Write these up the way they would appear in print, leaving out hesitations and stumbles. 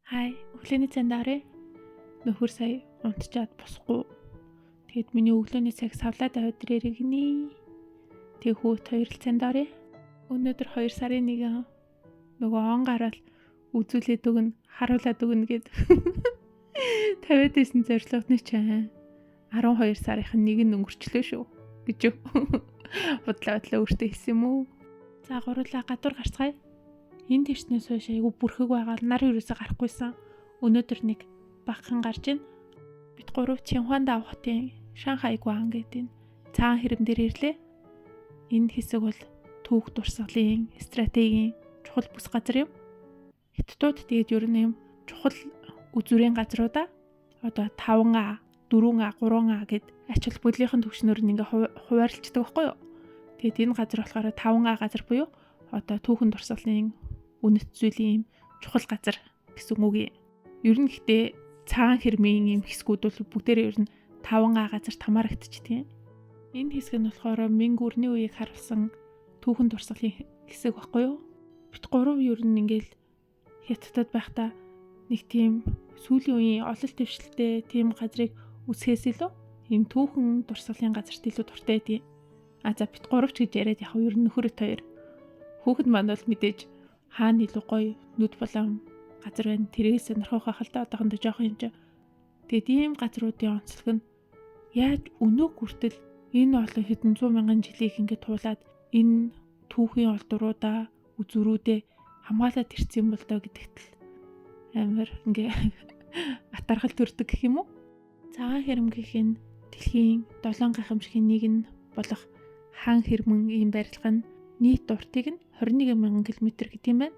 Хай, өглөөний цанд орё. Нөхөр сая унтчаад босхгүй. Тэгэд миний өглөөний цаг савлаад аваад ирээрэй гинэ. Тэг хүүт хоёр л цанд орё. Өнөөдөр 2 сарын 1 нөгөө он гараад үзүүлээд өгнө, харуулад өгнө гэд тавиад исэн зорилгоны чинь 12 сарын 1 өнгөрчлөө шүү гэж бодлоо өөртөө хэлсэн юм уу. За гурлаа гадуур гарцгаая. Энд ирснээс хойш айгу бүрхэг байгаа нар юусаа гарахгүйсэн. Өнөөдөр нэг багхан гарч ийн. Бид гурав Чинхуанд авахтын Шанхай гуан гэдэг цагаан хэрэм дээр ирлээ. Энэ хэсэг бол түүх дурсгалын стратегийн чухал бүс газар юм. Хятадууд тэгээд ер нь юм чухал үзүрийн газруудаа одоо 5А, 4А, 3А гэд ач холбогдлын түвшнөр нь ингээ хуваарлцдаг байхгүй юу? Тэгээд энэ газар болохоор 5А газар буюу одоо түүхэн дурсгалын үнэт зүйлийн чухал газар гэсэн үг юм. Ер нь гэхдээ цагаан хэрмийн юм хэсгүүд бол бүгдээрээ ер нь 5А газарт хамаарагдчихдаг. Энэ хэсэг нь болохоор Минг үрний үеийг харуулсан түүхэн дурсгалын хэсэг байхгүй юу? Бид гурав ер нь ингээл Хятадд байхдаа нэг тийм сүүлийн үеийн ололт твшилтэй тийм газрыг үсгэхээс илүү ийм түүхэн дурсгалын газарт илүү дуртай байдیں۔ За бид гурав ч гэж яриад яг ер нь нөхөрөд хоёр. Хүүхэд маань бол мэдээж хаана илүү гоё нүд болон газар байна. Тэрээс сонирхох хахалтай одоохондоо жоох юм чи. Тэгээд ийм газруудын онцлог нь яаж өнөө хүртэл энэ олон хэдэн 100 мянган жилийг ингээд туулаад энэ түүхийн олдруудаа үзүрүүдээ хамгаалаад ирсэн юм бол доо гэдэгт л амар ингээ атархал төрдөг гэх юм уу. Цагаан хэрэмгийн дэлхийн 7 гайхамшигын нэг нь болох хаан хэрмэн ийм барилга нь нийт уртыг нь 21,000 км гэдэг юм байна.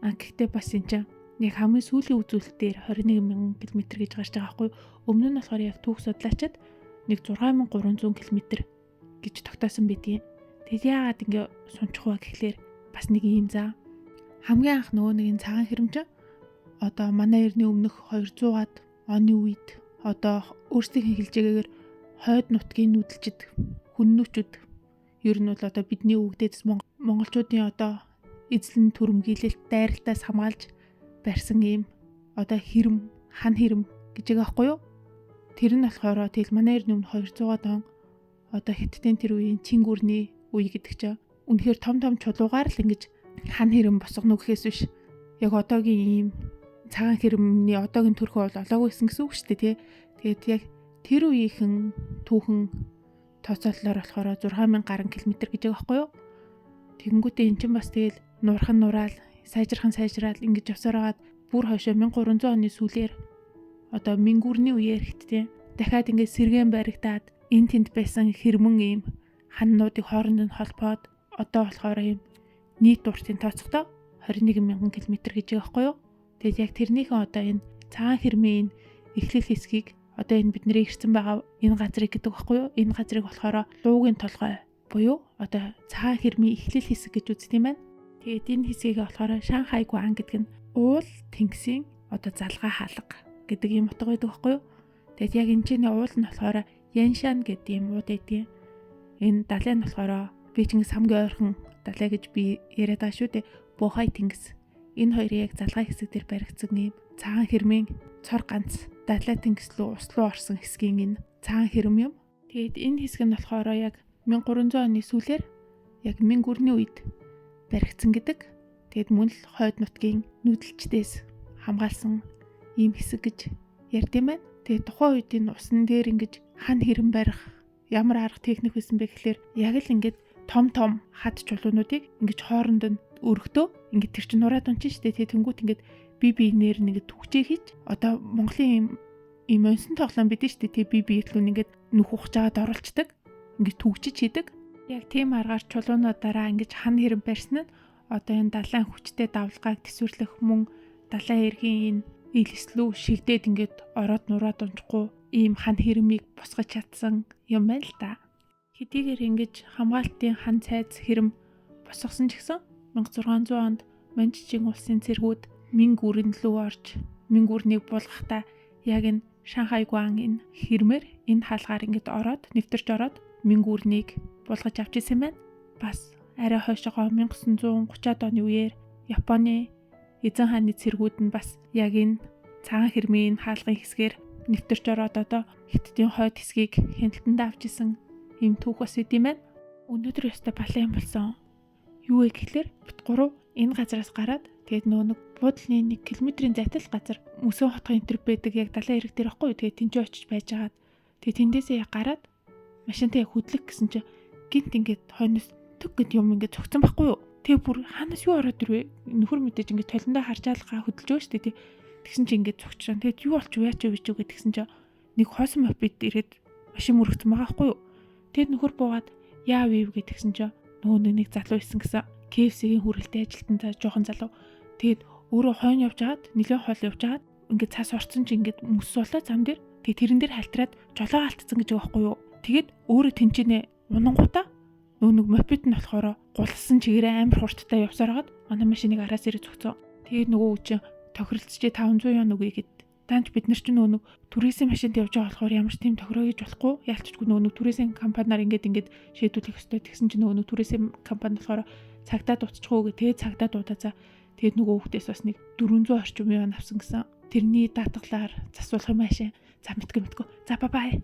Гэхдээ бас энэ чинь яг хамгийн сүүлийн үзүүлэлтээр 21,000 км гэж гарч байгаа байхгүй. Өмнө нь болохоор яг түүх судлаачид нэг 6,300 км гэж тогтоосон байдгийг. Тэгэд яагаад ингэ сунчих вэ гэхлээр бас нэг юм заа. Хамгийн анх нөгөө нэг энэ цагаан хэрэмч одоо манай эртний өмнөх 200-аад оны үед одоо өөрсдийн хэлжээгээр хойд нутгийн нүүдэлчд хүннүүчүүд ер нь бол одоо бидний өвгдөөс монголчуудын одоо эзлэн түрэмгийлэлт дайралтаас хамгаалж барьсан юм одоо хэрэм хан хэрэм гэж байгаа байхгүй юу? Тэр нь болохоор тэгэл манай эртний өмнө 200-аад он одоо Хятадын тэр үеийн Цин гүрний үе гэдэг чинь үнэхээр том чулуугаар л ингэж хан хэрэм босгоно гэхээс биш яг одоогийн ийм цагаан хэрэмний одоогийн төрхөө бол олоогүй гэсэн үг шүү дээ тий. Тэгээд яг тэр үеийнхэн түүхэн тооцоололоор болохоор 6,000 гаруй километр гэж байгаа байхгүй юу? Тэгэнгүүтээ эн чинь бас тэгэл нуурхан нураал сайжраал ингэж явсаар хагаад бүр хойшоо 1300 оны сүүлээр одоо Минг үрний үеэр хиттэй дахиад ингэ сэргэн баригдаад энэ тэнд байсан хэрмэн ийм ханнуудыг хооронд нь холбоод одоо болохоор ийм нийт уртын тооцохдоо 21,000 км гэж байгаа байхгүй юу? Тэгээд яг тэрнийхэн одоо энэ цагаан хэрмийн эхлэл хэсгийг одоо энэ бидний ирсэн байгаа энэ газрыг гэдэг байхгүй юу? Энэ газрыг болохоор луугийн толгой буюу одоо цагаан хэрмийн эхлэл хэсэг гэж үздэг юм байна. Тэгээд энэ хэсгийг болохоор Шанхай гуан гэдэг нь уул тэнгисийн одоо залгаа хаалга гэдэг юм утга байдаг байхгүй юу? Тэгээд яг энэ чинь уул нь болохоор Яншан гэдэг юм ууд байдгийн. Энэ далай нь болохоор Бээжингээс хамгийн ойрхон далай гэж би яриад байгаа шүү дээ. Бохай тэнгис. Энэ хоёрын яг залгаа хэсэг дээр баригдсан юм цагаан хэрмийн цор ганц далай тэнгис рүү ус руу орсон хэсгийн энэ цагаан хэрэм юм. Тэгээд энэ хэсэг нь болохоор яг 1300 оны сүүлээр яг Минг үрний үед баригдсан гэдэг. Тэгэд мөн л хойд нутгийн нүүдэлчдээс хамгаалсан ийм хэсэг гэж ярьдсан байна. Тэгээд тухайн үед энэ усан дээр ингэж хан хэрэм барих ямар арга техник байсан бэ гэхлээр яг л ингэж том хад чулуунуудыг ингэж хооронд нь өргөдөө ингэж тэр чин нураад унчин штэ. Тэгээд тэнгуут ингэж биенээр нэг түгчээ хийж одоо Монголын ийм онсон тоглоом бидэн штэ. Тэгээд биелүүн ингэж нүх ухаж аваад оруулцдаг. Ингэж түгчиж хийдэг. Яг тийм аргаар чулуунуудаараа ингэж хан хэрэм барьсан нь одоо энэ далайн хүчтэй давлгааг төсвөрлөх мөн далайн эргийн энэ илслүү шигдээд ингэж ороод нураад унчихгүй ийм хан хэрмийг босгож чадсан юм байна л да. Хэдийгээр ингэж хамгаалтын хан цайз хэрэм босгосон ч гэсэн 1600 онд Манчжин улсын цэргүүд Минг үрэн лөө орж Минг үрнийг булгахдаа яг энэ Шанхай гуан энэ хэрмээр энэ хаалгаар ингэж ороод нэвтэрч ороод Минг үрнийг булгаж авч ирсэн байна. Бас арай хойшоо 1930-аад оны үеэр Японы эзэн хааны цэргүүд нь бас яг энэ цагаан хэрмийн хаалгын хэсгээр нэвтэрч ороод одоо хятадын хойд хэсгийг хяналтанд авч исэн юм түүх бас үт юм байна. Өнөөдөр ястай балан болсон. Юу вэ гэхлээр бит гурав энэ газараас гараад тэгээд нэг буудлын 1 км-ийн зайтал газар мөсөн хотхон энтер байдаг яг далайн эрэг дээр байхгүй. Тэгээд тэнцээ очиж байжгаад тэгээд тэндээсээ гараад машинтай хөдлөх гэсэн чинь гинт ингээд хойноос төг гэд юм ингээд цогцсон байхгүй юу? Тэгээ бүр ханаас юу ороод ирвэ? Нөхөр мэдээж ингээд толиндоо харж аалгаа хөдөлж байгаа шүү дээ. Тэгсэн чинь ингээд цогчроо. Тэгээд юу болчих вэ? Яач вэ гэдгсэн чинь нэг хоосон мопед ирээд машин мөрөгцсөн байгаа байхгүй юу? Тэгээд нөхөр буугаад яав ив гэдгсэн чинь нөгөө нэг залуу исэн гэсэн. KFC-ийн хүрэлтэй ажилтан жоохон залуу. Тэгээд өөрөө хойно явж агаад нэлээд хоол явж агаад ингээд цаас орцсон чинь ингээд мөс болоо зам дээр. Тэгээд тэрэн дээр халтраад жолоо алтцсан гэж байгаа байхгүй юу? Тэгээд өөрөө тэнчэнэ унангуудаа нэг мопед нь болохоор гулсан чигээрээ амар хурдтай явсараад манай машиныг араас ирээ зогцоо. Тэгээд нөгөө үчин тохиролцож 500 яа нүгэй гэд. Данч бид нар ч нөгөө түрээсийн машинд явж байгаа болохоор ямар ч тийм тохироо хийж болохгүй. Яалтчгүй нөгөө түрээсийн компаниар ингээд шийдвэрлэх ёстой. Тэгсэн чинь нөгөө түрээсийн компани болохоор цагтаа дуусчихгүй гэ. Тэгээд цагтаа дуудаа. Тэгээд нөгөө хүүхдээс бас нэг 400 орчим яа авсан гэсэн. Тэрний даатгалаар засуулах юм аашаа. За мэдгүй. За бай.